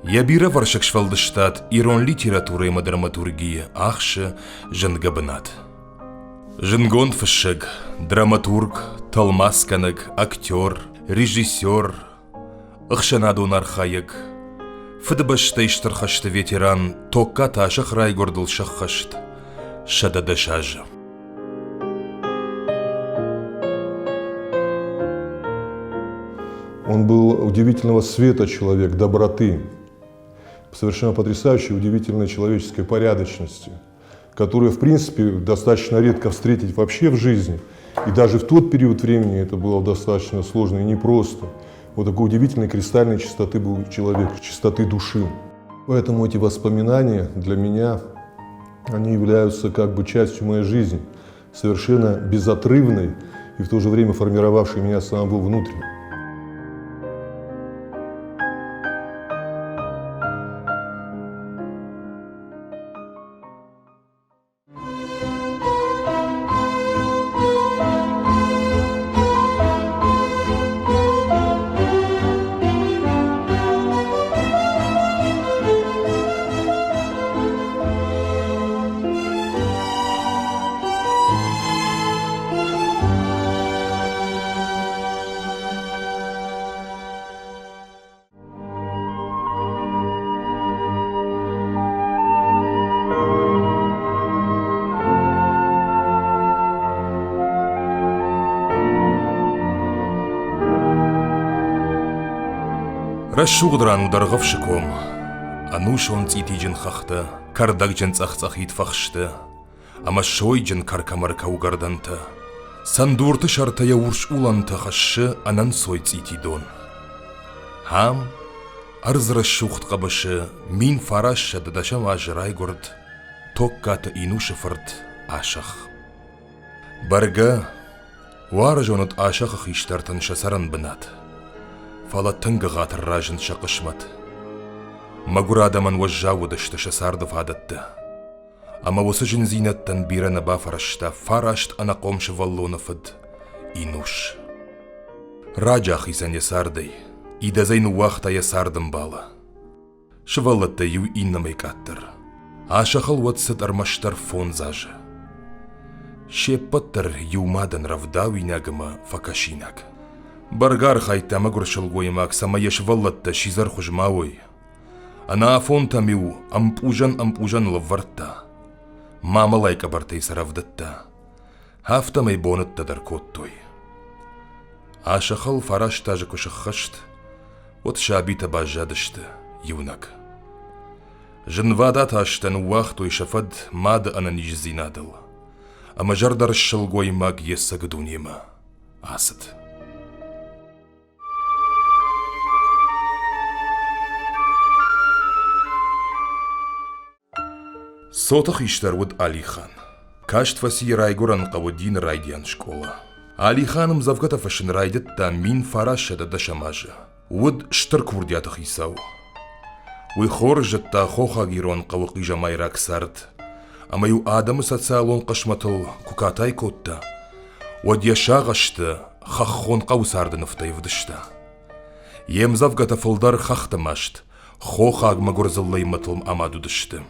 Ябира варшакшвалдыштат ирон литературы и драматургии ахши жангабынат. Жингон фышыг, драматург, талмасканыг, актер, режиссер, ықшанадун архаик, фыдбаштайштыр хашты ветеран, токка ташық райгордыл шақхашт, шадады шажы. Он был удивительного света человек, доброты, совершенно потрясающей, удивительной человеческой порядочности, которую, в принципе, достаточно редко встретить вообще в жизни. И даже в тот период времени это было достаточно сложно и непросто. Вот такой удивительной кристальной чистоты был человек, чистоты души. Поэтому эти воспоминания для меня, они являются как бы частью моей жизни, совершенно безотрывной и в то же время формировавшей меня самого внутренне. Рашуғдыран ударғыв шықом, ануш он цити жын қақты, кардаг жын цақ-цақ итфақшты, ама шой жын каркамарка угарданты. Сандурты шартая урш уланты қашы, анан сой цити дон. Хам, арзыра шуғт қабышы, мин фарашы дадашам ажырай горд, токкаты инушы фырт ашық. Барга, уар жонут ашақы иштартын шасаран бінат. Фала тыңғы ғатыр ражын шақышмат. Магура адаман уажжауыдышты шасардыв адатты. Ама осы жын зинаттан бираны бафарашта фарашт ана қомшы валлоныфыд инуш. Раджах исан ясардай, идазайн уақта ясардым балы. Шывалатта ю иннамай каттыр. Ашақыл уатсыд армаштар фон зажы. Шеппаттыр юмадан равдау инагыма факашинак. Баргар хайтама гуршылгоймак самаеш валлатта шизар хужмауй. Ана афонтамиу ампужан лавварта. Мама лайка бартай саравдатта. Хафтамай бонытта даркоттой. Ашахал фараш тажы кушаххашт. Вот шабита бажадышты, юнак. Жынвада таштан уахтой шафад мады ананиж зинадыл. Ама жардар шылгоймак ессаг дунема. Асыд. Сотах иштарвуд Алихан. Каштфаси райгуран қавудин райдиян школа. Алиханым завгатафашын райдетта мин фарашада дашамажа. Уд штырк вурдятах исау. Уй хоржетта хохагирон қавуқи жамайрак сард. Амаю адамы социалон қашматыл кукатай котта. Уд яшағашты хаххон қаусарды нұфтайвдышта. Ем завгатафылдар хахтамашт. Хохагма гурзыллай матылм амадудышты.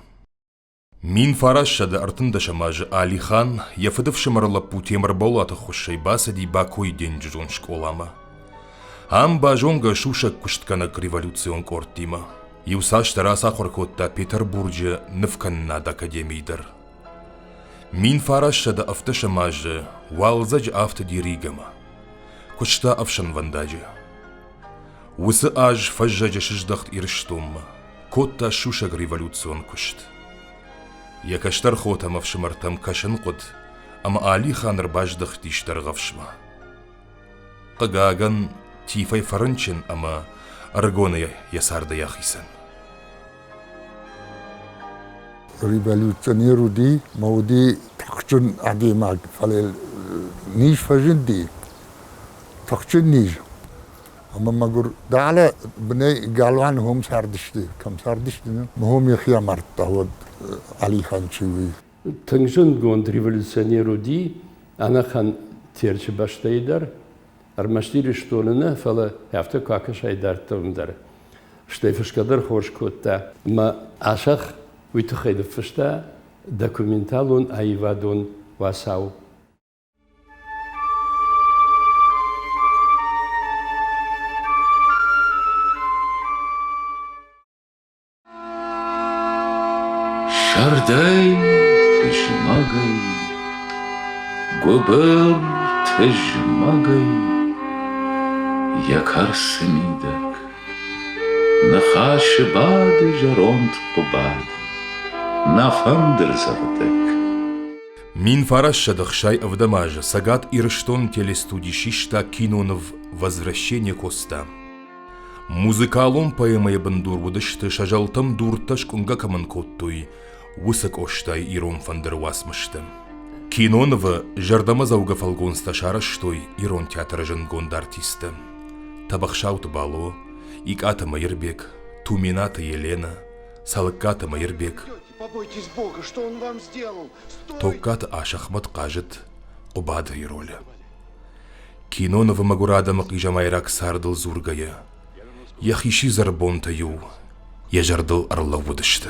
Мин фарашада артында шамажы Алихан яфыдыв шымырлап путемір болаты хушай басади бакой ден жон школама. Ам бажонга шушак куштканак революцион кортима. Юсаштара сахоркотта Петербурже нывканнад академийдыр. Мин фарашада афта шамажы валзаж афта диригама. Кучта афшан вандажы. Усы аж фажжажа шыждахт ирштумма. Котта шушак революцион кушт. Якаштар хотама в шымартам кашын қуд, ама Алихан рбаждах тиштар ғавшма. Қагаган тифай фарынчын, ама аргоны ясарды яхисан. Революционеру ди, мауди тақчын адемаг фалел ниш фажын ди, тақчын ниш. Ама магур дала бне галван хом сардышты, кам сардышты, мхом яхия марта ход Алихан чуви. Тыңжын гонд революционеру ди, анахан терчі баштайдар, армаштири штолына фала яфта какаш айдартымдар. Штефиш кадр хоршкотта. Ма ашах витхайд фшта документалун айвадун васау. Шардай тежмагай, гобер тежмагай, якар семидак, нахаши бады жаронт побад, нафандер завдек. Мин фараш дахшай авдамажа, сагат ирштон телестуди шишта кинонов «Возвращение Коста». Музыкалон поэмая бандур будышты шажалтам дурташ кунга каман коттуй, высок оштай ирон фандервасмышты. Кинонова жардама зауга фалгонста шараштой ирон театра жангонда артисты. Табахшауты бало, иката Майырбек, Тумината Елена, Салыкката Майырбек. Побойтесь Бога, что он вам сделал? Токката Ашахмат кажет, обада и роля. Кинонова магурада макижамайрак сардыл зургая. Яхиши зарбонтаю, я жардыл арла выдышты.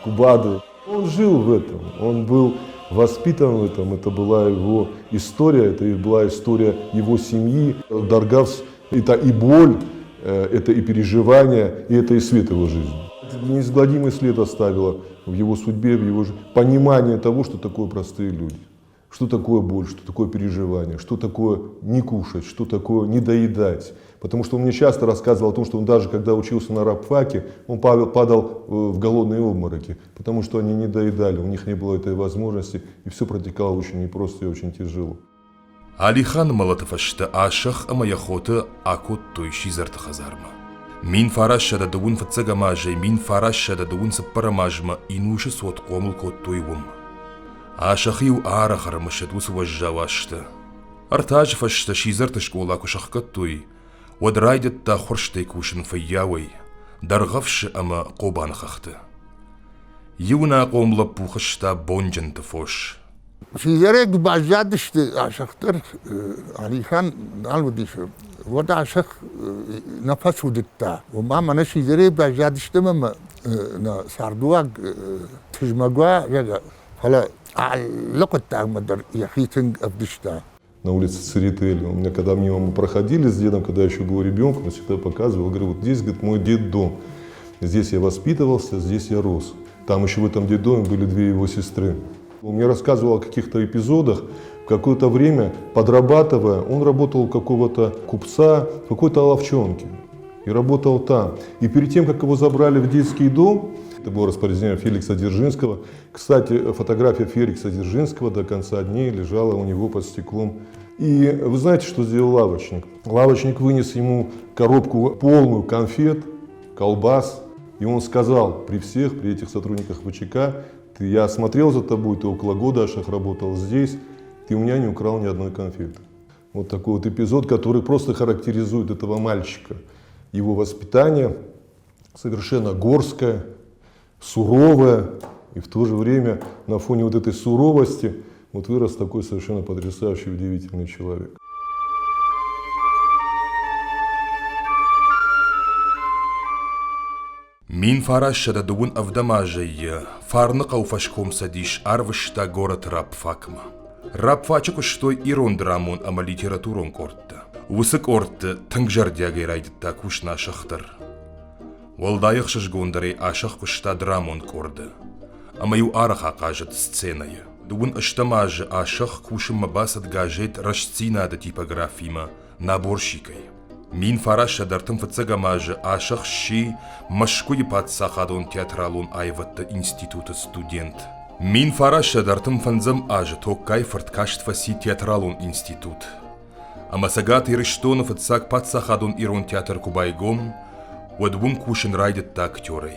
Кубада, он жил в этом, он был воспитан в этом, это была его история, это была история его семьи. Даргавс – это и боль, это и переживания, и это и свет его жизни. Неизгладимый след оставило в его судьбе, в его понимание того, что такое простые люди. Что такое боль, что такое переживание, что такое не кушать, что такое не доедать. Потому что он мне часто рассказывал о том, что он даже когда учился на рабфаке, он падал в голодные обмороки, потому что они не доедали, у них не было этой возможности, и все протекало очень непросто и очень тяжело. Алихан Малатафашта Ашах Амаяхота Акот Тойши Зартахазарма. Мин фарашада дувун фацагамажа, мин фарашада дувун саппарамажма, инуши сот комл кот тойвум. Ашахиу арахар мышедус вожжавашта. Артаж фашта шизарташ колаку шахкаттой. Wadraйдет та хорштей кушин файяуэй. Даргавши ама кобан хахты. Юна комла пухашта бонджан тафош. Шизерек бажадышты ашахтар Алихан алвудишу. Вот ашах нафас удитта. Ума мана шизерек бажадышты мама на сардуаг тужмагва яга. Фала локоттаг мадар яхитинг абдышта. На улице Церетели. У меня, когда мимо мы проходили с дедом, когда я еще был ребенком, он всегда показывал, говорил, вот здесь, говорит, мой дед-дом. Здесь я воспитывался, здесь я рос. Там еще в этом детдоме были две его сестры. Он мне рассказывал о каких-то эпизодах. В какое-то время, подрабатывая, он работал у какого-то купца в какой-то ловчонке. И работал там. И перед тем, как его забрали в детский дом, это было распоряжение Феликса Дзержинского. Кстати, фотография Феликса Дзержинского до конца дней лежала у него под стеклом. И вы знаете, что сделал лавочник? Лавочник вынес ему коробку полную конфет, колбас. И он сказал при всех, при этих сотрудниках ВЧК, я смотрел за тобой, ты около года, Ашах, работал здесь, ты у меня не украл ни одной конфеты. Вот такой вот эпизод, который просто характеризует этого мальчика. Его воспитание совершенно горское, суровое, и в то же время на фоне вот этой суровости вот вырос такой совершенно потрясающий, удивительный человек. Мин фарашада дугун авдамажая, фарна кауфашком садиш арвышта город рабфакма. Рабфачек штой ирон драмон ама литературон кортта. Высык орты тангжардяга райдитта кушна шахтар. Волдайық шашгондаре ашах кушта драмон корды. Ама ю араха кажет сценая. Дугун аштамажа ашах кушим мабасад гажет рашцина да типографима наборщикой. Мин фараша дартым фацагамажа ашах ши машкуи падсахадон театралон айватта института студент. Мин фараша дартым фанзам ажа токкай фарткашт фаси театралон институт. Ама сагат ириштон фацаг падсахадон ирон театр кубайгом, вадвун кушин райдет актерой.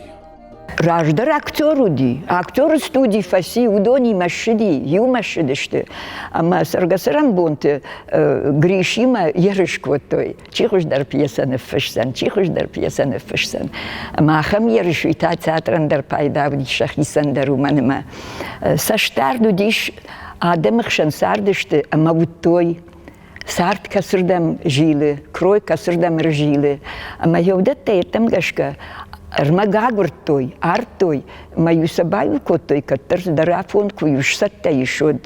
Раждар актеруди, актер студии фаси удони машиди, ю машидишты, ама саргасаран бонты гришима ерышквотой, чихушдар пьесаны фышсан, чихушдар пьесаны фышсан, ама хам ерышвита театрандар пайдавди шахисандар уманыма, саштарду диш адемых шансардышты, ама вуттой, Сарт касырдам жилы, крой касырдам жилы. Ама йовда тейтам гашка. Армагагуртой, артой, мою собаю котой, каттар дарафон куюш сатта еще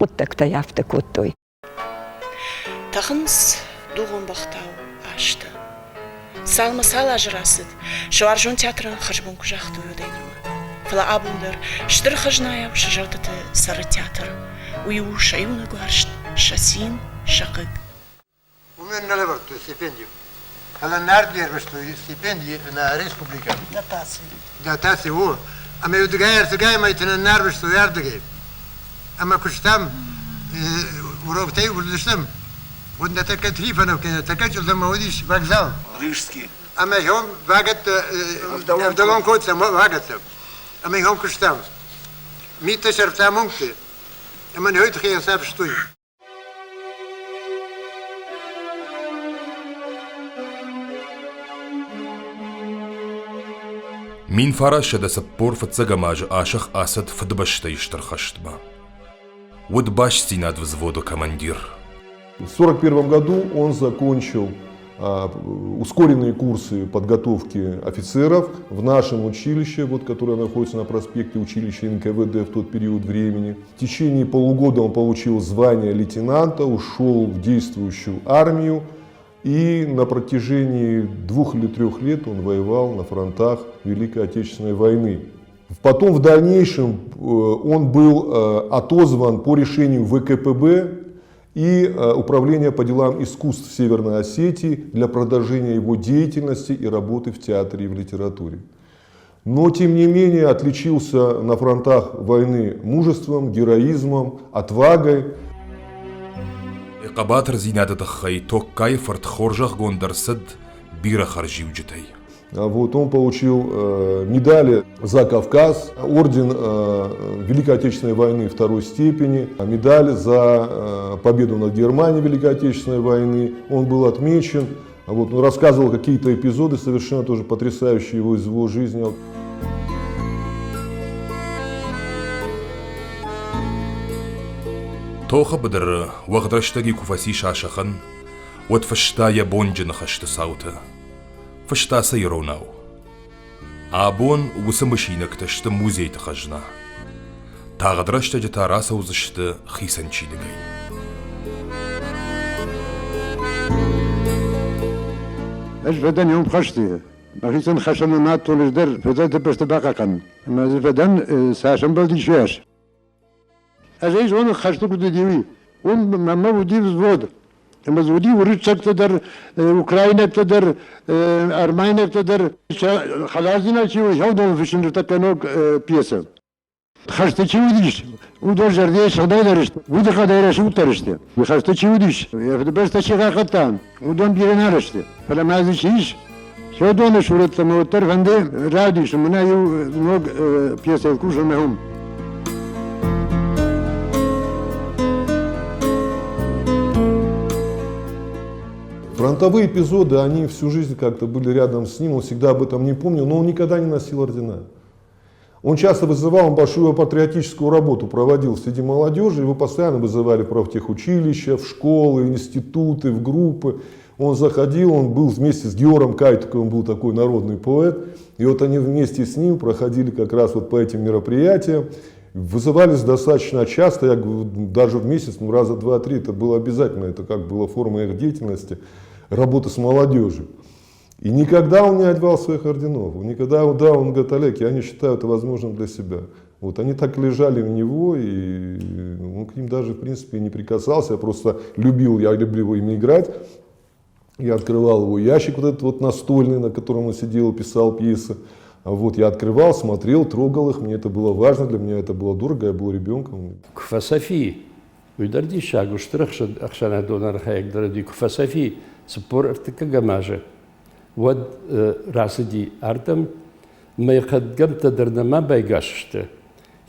вот так-то явта котой. Тахынс дуғын бақтау ашты. Салмы сал ажырасыд, шуаржон театрын хажбун кужақты өдейнімі. Фала абундар, штыр хажнаяв шажалтыты сары театр. Уйу шаюны гуаршт, шасин, шақыг. У меня налево стипендию. Ала нардер что стипендии на республика. Датасы. О. А мы удгайр майты на нарвы что ярдыгай. А мы куштам уровтай улыштам. Вот на такая трифанов, такая что-то молодишь вокзал. Рижский. А мы хом вагат в долом коце вагатов. А мы хом куштам. Мита шартамункты. А мы heute hier selbst stehen. Мин фараш да саппор фацагамаж ашах асад фдбашта иштархаштма. Вот баш стинад взводу командир. В 1941 году он закончил ускоренные курсы подготовки офицеров в нашем училище, вот, которое находится на проспекте училища НКВД в тот период времени. В течение полугода он получил звание лейтенанта, ушел в действующую армию. И на протяжении 2 или 3 лет он воевал на фронтах Великой Отечественной войны. Потом в дальнейшем он был отозван по решению ВКПБ и Управления по делам искусств Северной Осетии для продолжения его деятельности и работы в театре и в литературе. Но тем не менее отличился на фронтах войны мужеством, героизмом, отвагой. Қабатыр зинады тахай токкай фарт хоржах гондарсад бира харживджитай. Вот, он получил медали за Кавказ, орден Великой Отечественной войны 2-й степени, медаль за победу над Германией Великой Отечественной войны. Он был отмечен, вот, он рассказывал какие-то эпизоды, совершенно тоже потрясающие из его жизни. Тоха бадр вахдрштаги куфаси шашахан, вот фашта я бонджин хашта саута. Фашта сайронау. Абон усамышинак ташта музей тахажна. Тагдрашта жатараса узышта хисанчидигай. ايش بدن يوم خشتي بخيسن خشنا نات طول الدر فدت بس تبقى ما بدن ساشن بلدي شاش اجيش وانا خشتو كده ديوي ما ودي وزود اما زودي وريتشك تقدر اوكرانيا تقدر ارمينيا تقدر خلاص دينا شي وجودوا في شنو تكنوك بيسه خشتي شي وديش ودور جردي شغدا درشت ودي قداير شو ترشت خشتي شي وديش بس تشي غاقتان ودون بيرنا رشت فلما هذا شيش شو دون شورت موتر فندي راديش منا يو نوك بيسه الكوش مهم. Фронтовые эпизоды, они всю жизнь как-то были рядом с ним, он всегда об этом не помнил, но он никогда не носил ордена. Он часто вызывал, он большую патриотическую работу проводил среди молодежи, его постоянно вызывали в профтехучилища, в школы, институты, в группы. Он заходил, он был вместе с Георгом Кайтуковым, был такой народный поэт, и вот они вместе с ним проходили как раз вот по этим мероприятиям. Вызывались достаточно часто, я даже в месяц, раза 2-3, это было обязательно, это как была форма их деятельности, работа с молодежью. И никогда он не одевал своих орденов, никогда, да, он говорит: Олег, я не считаю это возможным для себя. Вот они так лежали у него, и он к ним даже в принципе не прикасался, я просто любил, я люблю ими играть. Я открывал его ящик вот этот вот настольный, на котором он сидел и писал пьесы. Вот, я открывал, смотрел, трогал их, мне это было важно, для меня это было дорого, я был ребенком. Кфасафи, уйдарди шагу, штрахшад ахшана донар хаяк дради кфасафи, спор артикагамажа. Вот расади артам, мы хадгамта дарнама байгашште.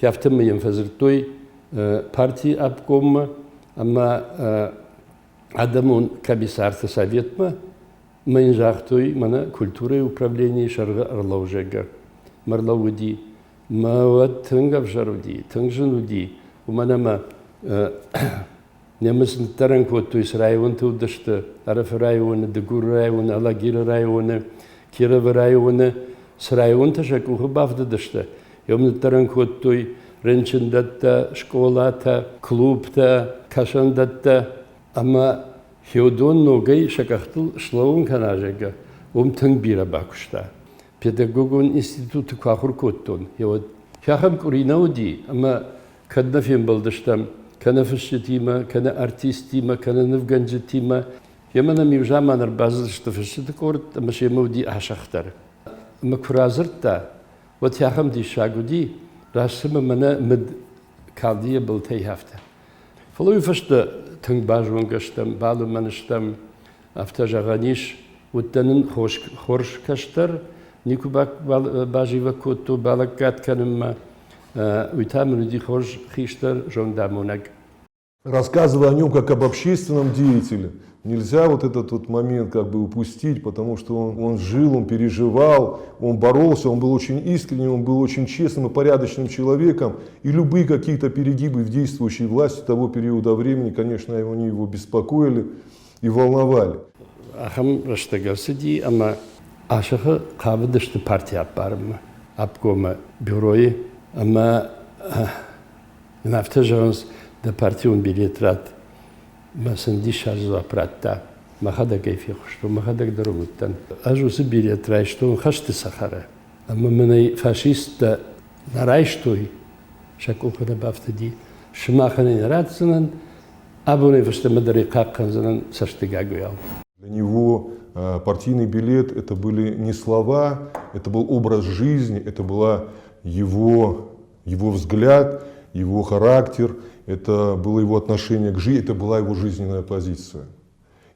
Я в том фазертой партии обкома, ама адамун комиссарта советма, мы жахтой мана культуры управления шарга орлаужега. Марлауди, ма вот тынгав жаруди, тынгжануди, у манама Немец таран коту из района тудашта, Араф района, Дегур района, Алагир района, Киров района, с района тажак ухабавда дашта. Йомна таран коту ренчендатта, школата, клубта, кашандатта, ама хеодон ногай шакахтл шлаун канажега, тангбира бакушта. Педагогон институт кахур коттон. Хахам куринауди, ама кадна фим балдаштам, кана фашетима, кана артистима, кана навганджетима. Ямана мивжама нарбаза что фашетакорт, ама шемауди ашахтар. Ама куразерта, вот хахам ди шагуди, расима мана мид калдия балтай хафта. Фалуй фашта тангбажвангаштам, балу манаштам, автажаганиш, уттанын хорш каштар, Никубак бажива коту балакат канема уйтамну ди хорш хиштар жондамунак. Рассказывая о нем как об общественном деятеле, нельзя вот этот вот момент как бы упустить, потому что он жил, он переживал, он боролся, он был очень искренним, он был очень честным и порядочным человеком. И любые какие-то перегибы в действующей власти того периода времени, конечно, они его беспокоили и волновали. Ахам раштагарсиди, ама Ашаха кавадашты партия аппарма, апкома бюрои, ама нафтажанс да партион билетрат, масанди шазла пратта, махада кайфих, что махадак дарумуттан. Ажусы билетрай, что он хашты сахара. Ама менай фашиста нарайштой, шакухада бафтади, шмаханы нарадзанан, абуны фаштамадари капканзанан саштыгагуял. Для него партийный билет – это были не слова, это был образ жизни, это была его взгляд, его характер, это было его отношение к жизни, это была его жизненная позиция.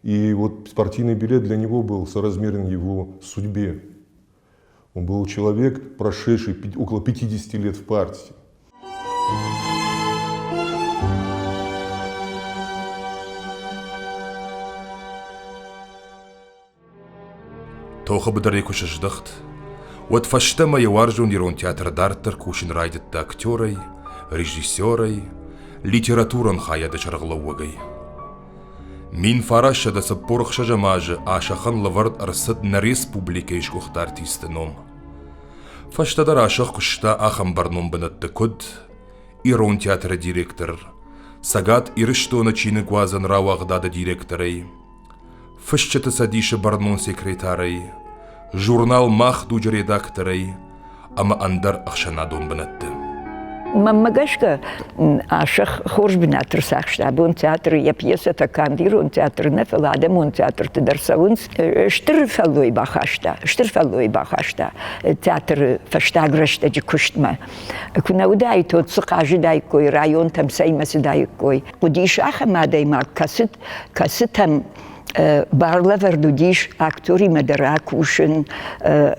И вот партийный билет для него был соразмерен его судьбе. Он был человек, прошедший около 50 лет в партии. Тоха бадари кушаждахт. Вот фаштама яваржун дирон театр дартер кушин райдетта актерой, режиссерой, литературан хаяда чарглаугай. Мин фараша да саппорх шажамажа ашахан лавард арсад на республике ишкухта артистеном. Фаштадар ашах кушта ахам барном банатта код, ирон театра директор, сагат ириштона чины гуазан рауагдада директорей, фашчата садиша барнон секретарей, журнал Махдуж редакторей, ама андар ахшанадон банатты. Маммагашка ашах хорш бинатр сахштаб, он театр, я пьеса такандир, он театр нефеладем, он театр тедерсавунс, штырфалой бахашта, театр фаштаграшта джикуштма. Кунаудай тот сукажи дайкой, район там сеймасы дайкой. Кудиш ахамадай мак касытам Барла вердудиш актори мадаракушин,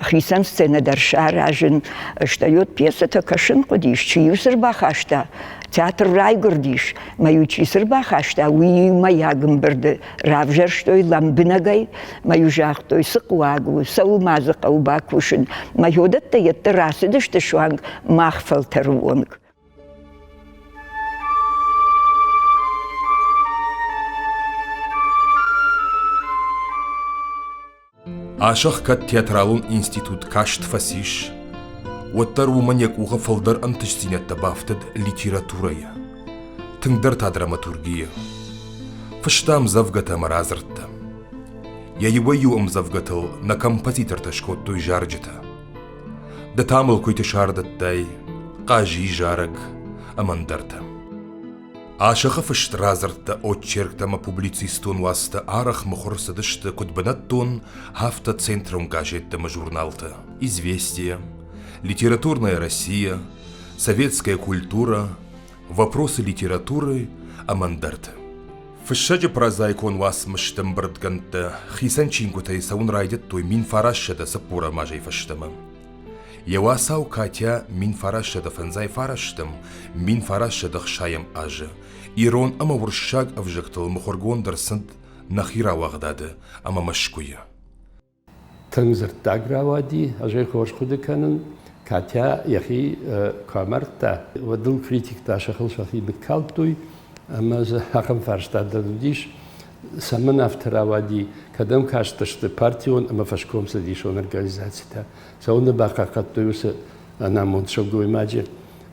хрисан сцена даршаражин, штает пьеса такашин кудиш, чиюсер бахашта, театр райгордиш, мою чисер бахашта, уи маягам бирды, равжер штой ламбинагай, маю жахтой сыкуагу, саумазыка убакушин, маю датта етта расыдыш тышуанг махфалтеруонг. Ашах кат театралун институт кашт фасиш. Оттар уманьяк уха фалдар антыштинятта бафтад литературая. Тыңдар драматургия. Фаштам завгатам разртта. Я его юам завгатал на композиторта шкоттой жарджета. Да тамыл койты шардаттай, кажи жараг, амандарта. Ашаха фашт разртта отчерктама публицистон васта арах мухорсадышта кутбанаттон хафта центром газеттама журналта. Известия, литературная Россия, советская культура, вопросы литературы, амандарта. Фашаджа прозаикон вас мыштам бардганта, хисанчинкута и саун райдет той мин фарашада сапура мажай фаштама. Явасау Катя мин фарашада фанзай фараштам, мин фарашада хшаям ажа. Ирон ама вуршаг авжактал мухоргон дарсанд нахира вагдады, ама машкуя. Тыңзыр тагравади, ажай хош худыканын, Катя яхи камарта, вадыл критик та шахыл шахи бекалтуй, أما حقم فرشتاد دوديش سمن افترا وادي كدم كاشتشت بارتيون أما فشكوم سديشون организацията. سوون باقا قطويوس أنا منتشقو إماجي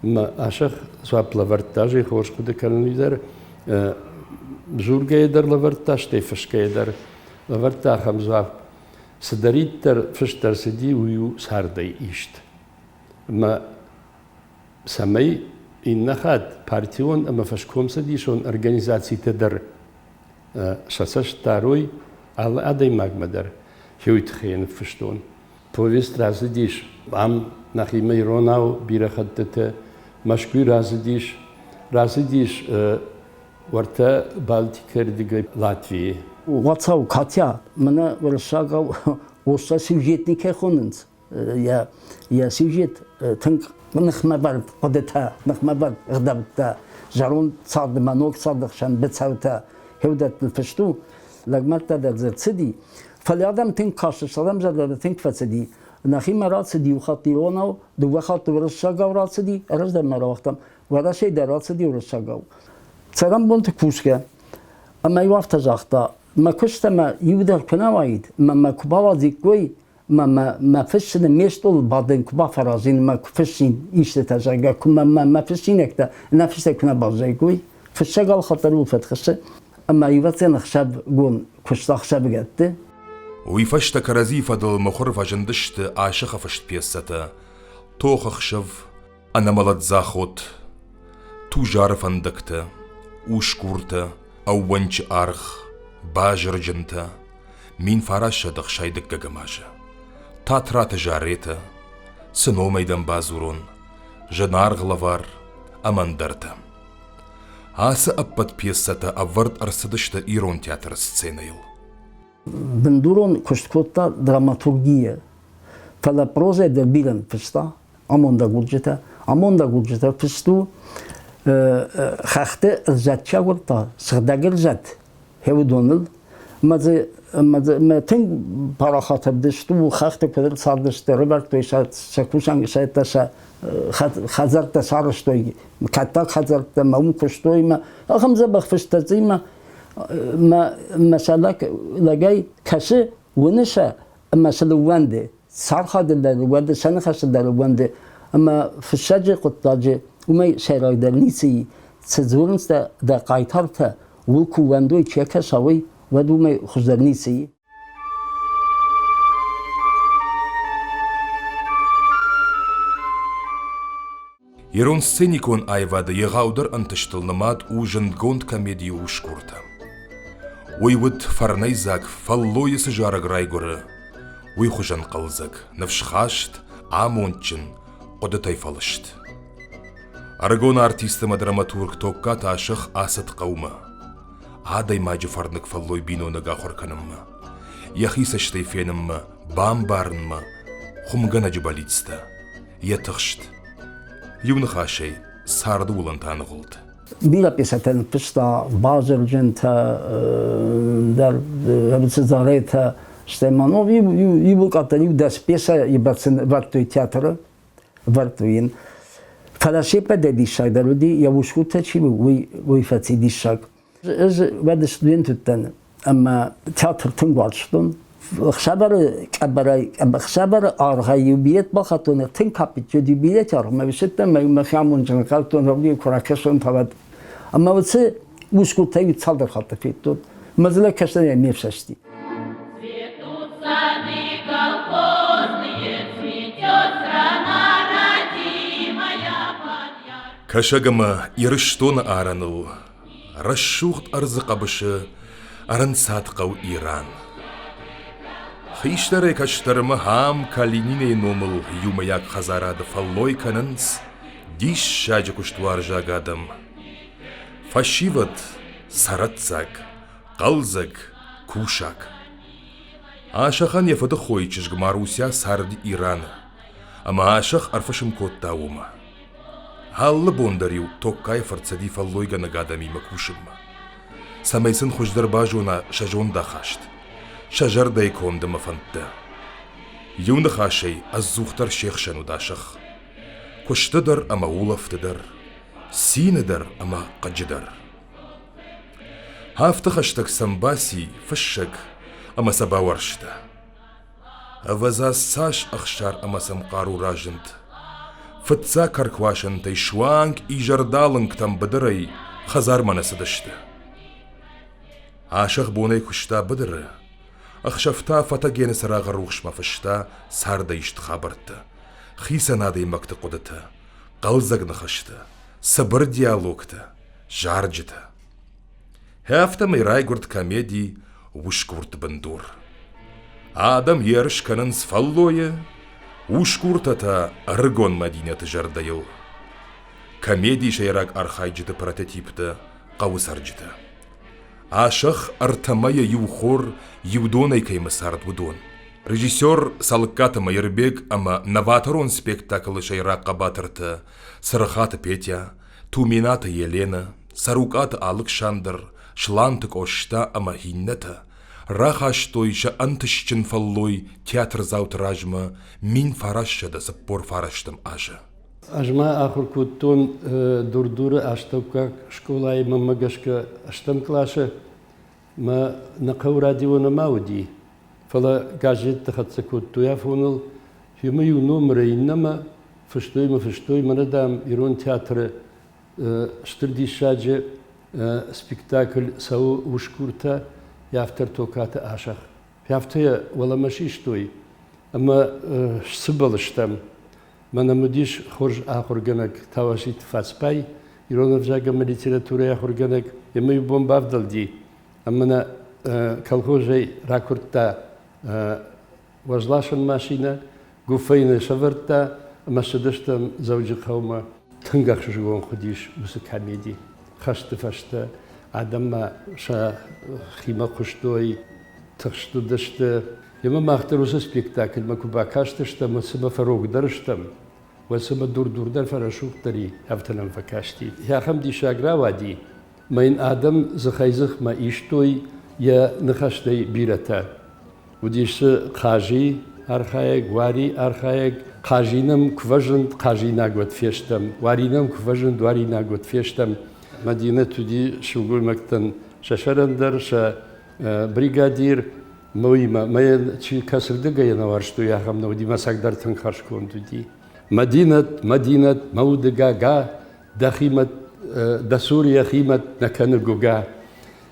ما أشخ سواب لورتاجي خوش كده كانوا يدر زورجا يدر لورتاج تيفشكا يدر لورتا خمزواب سدريتر فشتر سدي ويو ساردي إيشت ما سمي إنخاد بارتيون أما فشكوم سديشون организацията در شاسش تاروي على أدي ماغمدر هيوت خين فشتون повест разидиш ам нахимей ронау бирахаттата машкуй разидиш варта Балтикер дига Латвии Вацау Катя мана варшагау оса сюжетнике хонынц я сюжет тынк нахмабар одета нахмабар гдабта жарун цад манок цадх шан бецаута هودت فشتو لگمت در زدی فلیادم تین کاشت سلام زد تین فسدی نخی مراد سدی و خاطی روناو دو خاطر ورشگاو راد سدی ارز در مراختم ورشی در راد سدی ورشگاو سلام بنت کوشکه اما یوافت جاختا ما کشتم یودر کناوید ما کباوازی کوی ما فشن میشتول بعدن کبا فرازین ما فشین ایشت تجربه ما فشین اکتا نفس کنه بازی کوی فشگال خاطر و فتخشه أما يواتي نخشب قون كشتا خشب جدته ويفشت كرزي فضل مخرفة جندشت عاشقة فشت بيستا توخ خشف أنا ملت زاخوت توجار فندكتا وشكورتا أو ونج أرخ باجر جنتا مين فراشة دخشاي دقا قماجة تاترا تجاريتا سنو ميدان بازورون جنار غلوار أمان درتا Асы аппат пьесата авард арсадышта ирон театр сценаил. Бендурон кошткота драматургия. Фала проза дербилен фста, амонда гуджета фсту хахте рзатча гурта, сгдагер рзат. Хевдонил мазе тен парахат абдшту хахте кадр сардышты Роберт Тойшат сакушан шайташа خزرت سارش توی کتا خزرت ماون کشتوی ما آخم زبخ فشتازی ما مثلا لگای کسی ونشه مثلا ونده سر خاد در ونده سن خش در ونده اما فشاجی قطعی اومی شرای در نیسی سزورنس در قایتر تا ولکو وندوی چیکه شوی و دومی خوش در نیسی Ерон сценикон айвады еғаудыр антыштылнымад ужындгонд комедию ушкурта. Ойвыд фарнайзак фаллойысы жарыграй гуры. Ой хужан қалзак, навшхашт, амончын, қоды тайфалышт. Аргон артистыма драматург токка ташық асыт қаума. Адай маджы фарнык фаллой биноныга хорканымма. Яхисаштай фенымма, бамбарынма, хумгана жыбалицта. Етықшт. Юнхашей сарды улан танығылды. Bila pjeseten pista bazër gjenta der realizareta Stemanov ju bukatën ju des pjesa I vartoj teatrë vartojin falashepa de dishak darudi ja u shkuta që u faci dishak është vëdë studentët tënë ama teatr të nguarçtun خشبر آرغایوبیت با خاتون تن کاپیت جدیبیت آرغ ما بشتم ما خیامون جن خالتون ربی کراکشون تابد اما واسه مشکل یتصال در خاطر فیتون مثلا کشتن میفشتی کشگما یرشتون آرانو رشوخت ارزق بشه آران ساتقو ایران خیشتره کشترمه هم کالینینه نومل یومیاک خزاراد فاللوی کننس دیش شاجه کشتوار جاگادم فشیوت سراتزاک قلزاک کوشاک آشخان یفت خوی چشگ ماروسیا سارد ایران اما آشخ ارفشم کود تاوما حال بوندریو توکای فرصدی فاللوی گنگادمی مکوشم سمیسن خوش در باجونا شجون داخشت شجر دايكون دم فنتا يون خاشي الزوختر شيخ شنو داشخ كشتدر اما ولفتدر سيندر اما قجدر هافتخشتك سمباسي فشك أما سباورشتا أفزاز ساش أخشار أما سمقارو راجنت فتسا كركواشن تيشوانك إيجردالنك تم بدري خزار منسدشتا عاشق بوني كشتا بدر أخشفتا فتاقين سراغ الروخش ما فشتا سار دايشت خابرتا خيسا نادي مكت قدتا قلزق نخشتا صبر ديالوكتا جارجتا هافتا ميراي قرد كاميدي وشكورت بندور آدم يرش كنن سفالوية وشكورتتا أرغون مدينة جردايو كاميدي شيراك أرخايجتا прототипта قوسارجتا عاشق أرتمايا يوخور يودوني كيما سارد ودون رежиссер Салката Майербек أما новаторон спектакль шайраق قباترتا سرخات Петя Тумината Елена Сарукат Александр Шлантык Ошта أما هينتا Рахаш тойша антышчын фаллой театр заутражма мин фарашшада саппор фараштым ажа. Ажма ахур куттон дурдура аштавка школа и мамагашка аштам клаша ма нақау радиона мауди. Фала газет тахатса куттуя фунул хюма юномра иннама фаштой марадам ирон театр штырдишаджи спектакль сау ушкурта يافتر توكات عاشق يافتر ولا ماشي شتوي اما سبلشتم من مديش خرج اخر جنك تواشيت فاسباي يرون فجاga ليتراتورا اخر جنك يما يبون بافدل دي اما انا كالخوجي راكورتا وزلاشن ماشينا غوفين شفرتا اما شدشتم زوجي قوما تنغخ جوون خديش مسكاميدي خشت فشت آدم شا خیمه خشتوی تخشتو داشته یما مختروس سپیکتاکل مکوبا کاشتشتم و سما فروغ درشتم و سما دور در فراشوق تری افتنم فکاشتی یا خم دی شاگرا وادی ما این آدم زخایزخ ما ایشتوی یا نخشتی بیرتا و دیش خاجی ارخایگ واری ارخایگ خاجینم کوژند خاجی نگوت فیشتم وارینم کوژند واری نگوت فیشتم مدينة تدي شغل مكتن ششرندر شا بريغادير مويما ما شي كسر دقة ينوارشتو يا خم نودي ما سقدر تنخرش كون تدي مدينة مودقا غا دخيمة دسوريا خيمة نكن جوجا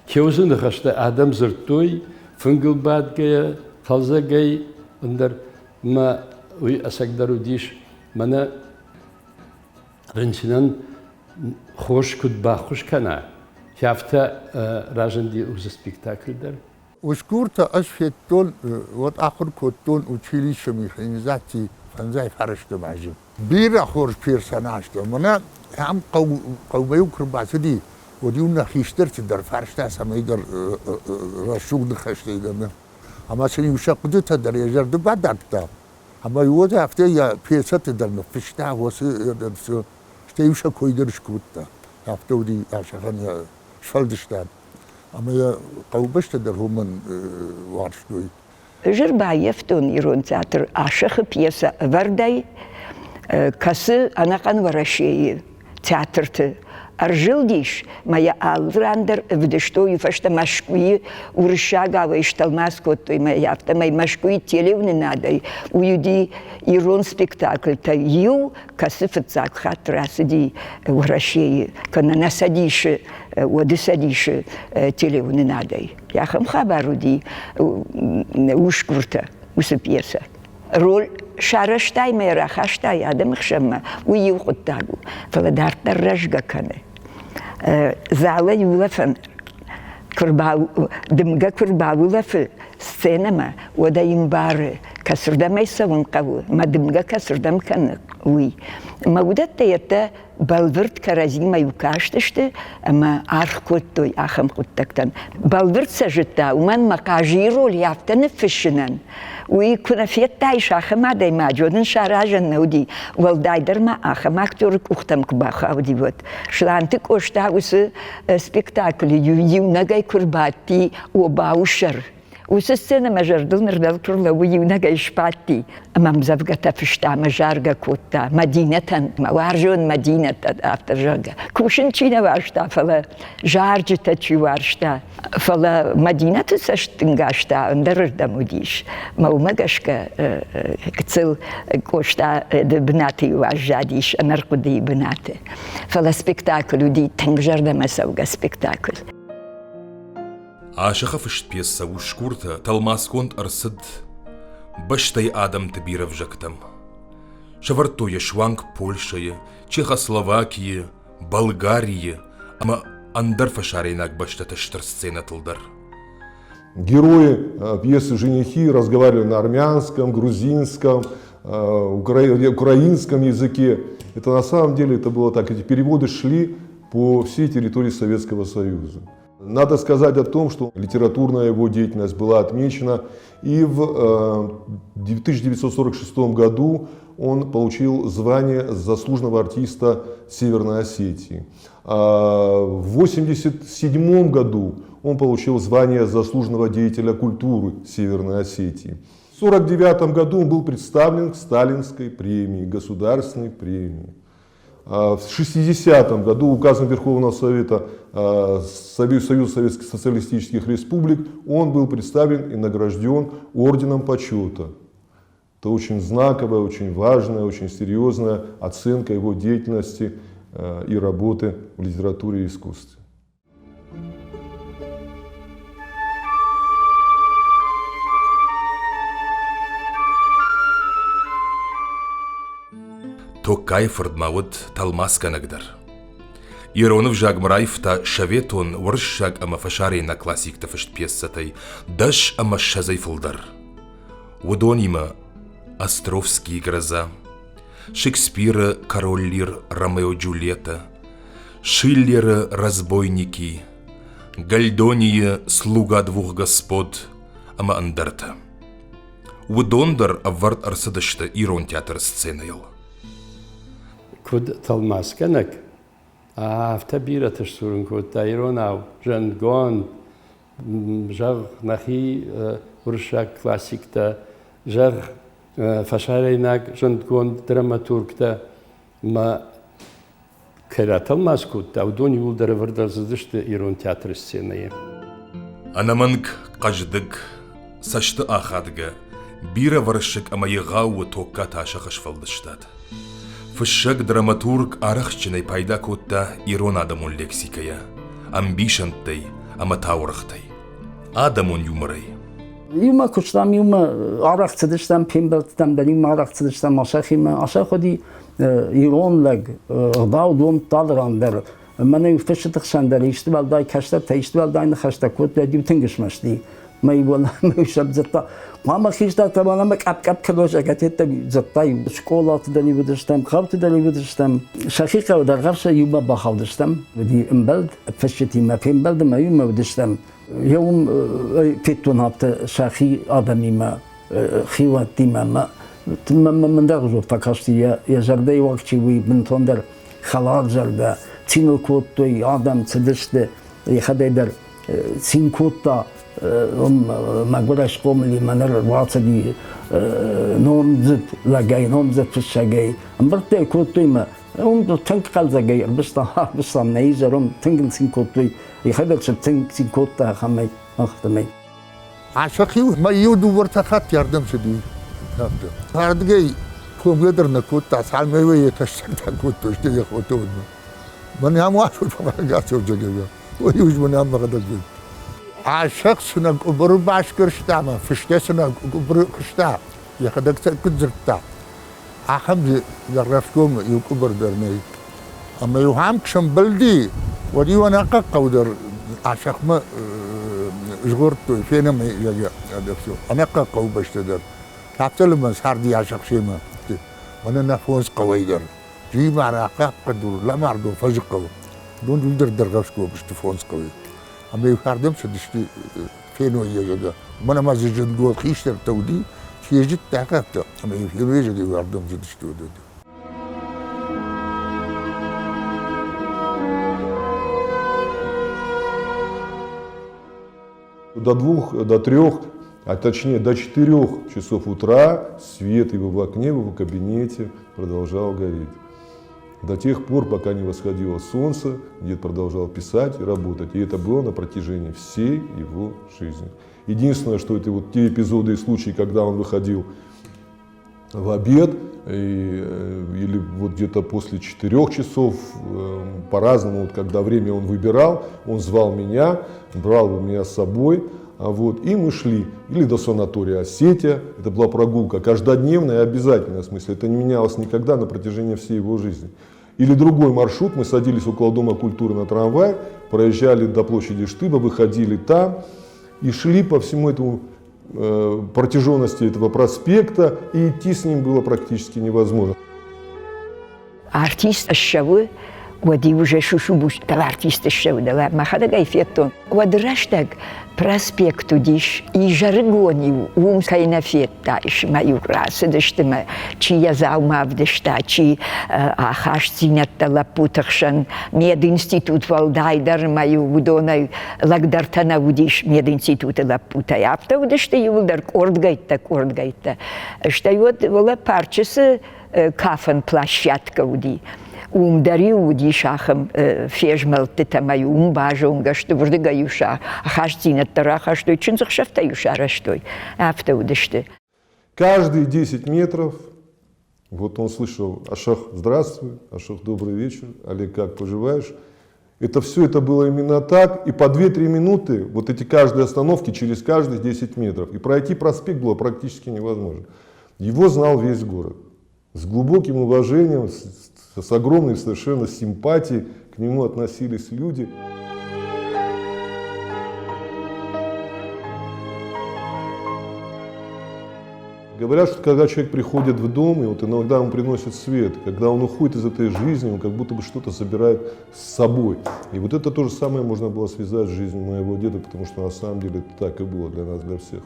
كيوزن خشت آدم زرتوي فنقل بعد جاي خلزة جاي اندر ما وي أسقدر وديش منا رنشنن خوش كد باخوش كنا شافتا راجندي وز سبيكتاكل در وشكورتا أشفتون وات آخر كتون وتشيلي شمي خنزاتي فنزاي فرشت معجب بيرا خورج بيرساناشتو منا هم قومي وكرباسدي وديونا خيشترت در فرشتا سما يقر رشوق دخشتي دنا اما سني وشقدتا در يجر دبادكتا اما يوزا هفته يا بيرسات در نفشتا وسو تيوشا كويدرش كوتا هفتودي عشان شفلدشتان اما قوبشت در هم وارشتوي جربا يفتون يرون تياتر عاشق بيسا ورداي كاس انا قن ورشي تياترت أرجل ديش ما يالراندر بدشتوي فشت مشكوي ورشاقا ويشتلماس كوتوي ما يافتا ما مشكوي تيليون نادي ويدي يرون سبيكتاكل تا يو كسفت زاك خاطر دي ورشي كنا نسديش ودسديش تيليون نادي يا خم خبرو دي وشكورتا وسبيسا رول شارشتاي ميرا خاشتاي آدم خشمة ويو قطاقو فلدارت الرجقة كانه زعلا يولفن كرباو دمجا كرباو لف السينما ودا ينبار كسر دم يسوون قوي ما دمجا كسر دم كان وي ما ودت يتا بالورد كرازي ما يوكاشتشت اما ارخ كوتوي اخم قطكتن بالورد سجتا ومن مقاجيرو ليافتن فشنن ويكون في التايش اخم عدي ما جودن شاراجن نودي والدايدر ما اخم اكتور اختم كباخ اودي بوت شلانتك اشتاوس سبيكتاكل يو نغاي كرباتي وباوشر وسسنا ما جردل نردل كرلا ويونا جايش باتي أمام زفقة فشتا مجارجا كوتا مدينة ما وارجون مدينة أفتر جارجا كوشن تشينا وارشتا فلا جارجة تشي وارشتا فلا مدينة سشتنجاشتا اندر دموديش ما ومجاشكا كتسل كوشتا بناتي وعجاديش أنرقدي بناتي فلا سبيكتاكل ودي تنجردا ما سوقا سبيكتاكل عاشقة فشت بيسا وشكورتا تلماس كونت أرصد بشتاي آدم تبيرة في جكتم شفرتو يشوانك بولشاية Чехословакия, Болгария, أما أندر فشاريناك башта تشتر сцена تلدر. Герои пьесы «Женихи» разговаривали на армянском, грузинском, украинском языке. Это на самом деле это было так. Эти переводы шли по всей территории Советского Союза. Надо сказать о том, что литературная его деятельность была отмечена, и в 1946 году он получил звание заслуженного артиста Северной Осетии. В 1987 году он получил звание заслуженного деятеля культуры Северной Осетии. В 1949 году он был представлен к Сталинской премии, государственной премии. В 1960 году указом Верховного Совета Союза Советских Социалистических Республик он был представлен и награжден орденом почета. Это очень знаковая, очень важная, очень серьезная оценка его деятельности и работы в литературе и искусстве. Токай фордмауд талмаска нагдар. Иронов жагмраев та шаветон воршаг ама фашари на классик та фашт пьесатай, даш ама шазай фулдар. Удонима Островский гроза, Шекспира Король Лир Ромео Джульетта, Шиллера Разбойники, Гальдония Слуга двух господ, ама Андерта. Удондар аввард арсадашта ирон театр сценаял. كود تلماس كنك افتبيرة تشتورن كود تايرون أو جن جون جغ نخي ورشاك كلاسيك تا جغ فشاريناك جن جون دراماتورك تا ما كلا تلماس كود تا ودون يولدر وردر زدشت إيرون تياتر السينية. أنا منك قجدك سشت آخادك بيرا ورشك أما يغاو توكا تاشخش فلدشتات. فشك دراماتورг арахчиной пайда котта ирон адамун лексикая, амбишанттай, ама таурахтай. Адамун юморай. Юма кучтам юма арахцдыштам пембелтам да юма арахцдыштам ашахима ашаходи ирон лаг гдаудум талрандер. Мене фешетхшандер иштвал дай кашта иштвал дай нахашта кот да дютингшмашти. ما يقول ما يشرب زتا ما خيشتا طبعا ما كاب كلوش اكتت زتا شكولا تدني بدشتم خاوت تدني بدشتم شقيقه ودر غرشه يوم بخاودشتم ودي امبلد فشتي ما في امبلد ما يوم بدشتم يوم فيتون هابت شاخي ادمي ما خيواتي ما من درجه فكاستي يا زردي وقتي وي بنتوندر خلاص زردا تينو كوتوي ادم تدشت يخدر سينكوتا ما قولش قوم اللي منر الواصلي نومزت لاجاي نومزت في الشجاي امبرتي كوتوي ما تنقل زجاي بس نيزرهم تنقل سينكوتوي يخدر تنقل سينكوتا خمي اختمي عشقي ما يودو ورتخات يردم شدي هارد جاي كوم يقدر نكوتا سال ما يوي كشتا كوتو اشتي خوتو من يام واحد ما قاسو جاي ويوج من يام غدل عاشق سنة قبر باش كرشتا ما فشتا سنة قبر كرشتا يخدك كدرتا أخم يرفكم يقبر درني أما يوهم كشم بلدي ودي وانا قودر عاشق ما جغرتو فينا ما يدفسو أنا قو باش تدر تعبتل ما ساردي عاشق شيما وانا نفوز قويدر جي معنا قدر لا معرضو فجقو دون يقدر درغشكو باش تفوز قوي أما يخاردم شدشتي فين ويا ما ما زجن دول خيشتر تودي شي جت تعقدت أما يجي يخاردم شدشتي ودي До 2, до 3 а точнее до 4 часов утра свет его в окне, в его кабинете продолжал гореть. До тех пор, пока не восходило солнце, дед продолжал писать и работать. И это было на протяжении всей его жизни. Единственное, что это вот те эпизоды и случаи, когда он выходил в обед, или вот где-то после 4 часов, по-разному, вот когда время он выбирал, он звал меня, брал меня с собой, и мы шли или до санатория Осетия, это была прогулка каждодневная и обязательная, в смысле, это не менялось никогда на протяжении всей его жизни. Или другой маршрут, мы садились около Дома культуры на трамвай, проезжали до площади Штыба, выходили там и шли по всему этому протяженности этого проспекта, и идти с ним было практически невозможно. Артист шавы, вот и уже шушубуш, да артист шавы, да махада гайфеттон. Вот раштаг проспекту диш и жаргонию кайнафетта иш мою расы дештема, чи я заумавдешта, чи ахашцинятта лапутахшан мединститут валдайдар мою вудонай лагдартана удиш мединститута лапутай. Автаудешта юлдар кордгайтта. Что вот вола парчасы кафан площадка уди. Дарил уди шахам фежмелты мою бажонга, что вроде гаюша, ахашцина тараха, что чинцах шафтаюша растой. Автаудешты. Каждые 10 метров, вот он слышал: Ашах, здравствуй, Ашах, добрый вечер, Олег, как поживаешь? Это все это было именно так, и по 2-3 минуты, вот эти каждые остановки через каждые 10 метров. И пройти проспект было практически невозможно. Его знал весь город. С глубоким уважением, с огромной совершенно симпатией к нему относились люди. Говорят, что когда человек приходит в дом, и вот иногда он приносит свет, когда он уходит из этой жизни, он как будто бы что-то забирает с собой. И вот это то же самое можно было связать с жизнью моего деда, потому что на самом деле это так и было для нас, для всех.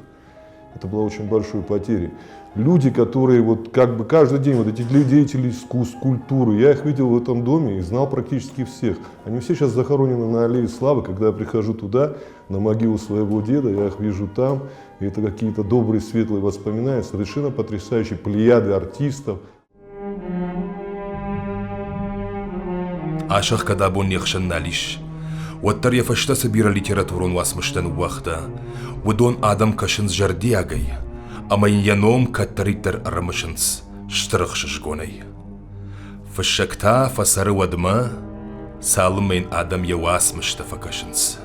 Это была очень большой потерей. Люди, которые вот как бы каждый день, вот эти деятели искусств, культуры, я их видел в этом доме и знал практически всех. Они все сейчас захоронены на Аллее Славы. Когда я прихожу туда, на могилу своего деда, я их вижу там. И это какие-то добрые, светлые воспоминания, совершенно потрясающие плеяды артистов. Ашах кадабон нехшанналиш. Оттар яфашта сабира литературон васмыштан уахта. Удон адам кашынс жардиагай. Амайн яном каттариттар арамышынс. Штырых шишгонай. Фашакта фасары вадма. Салымайн адам явасмышта факашынс.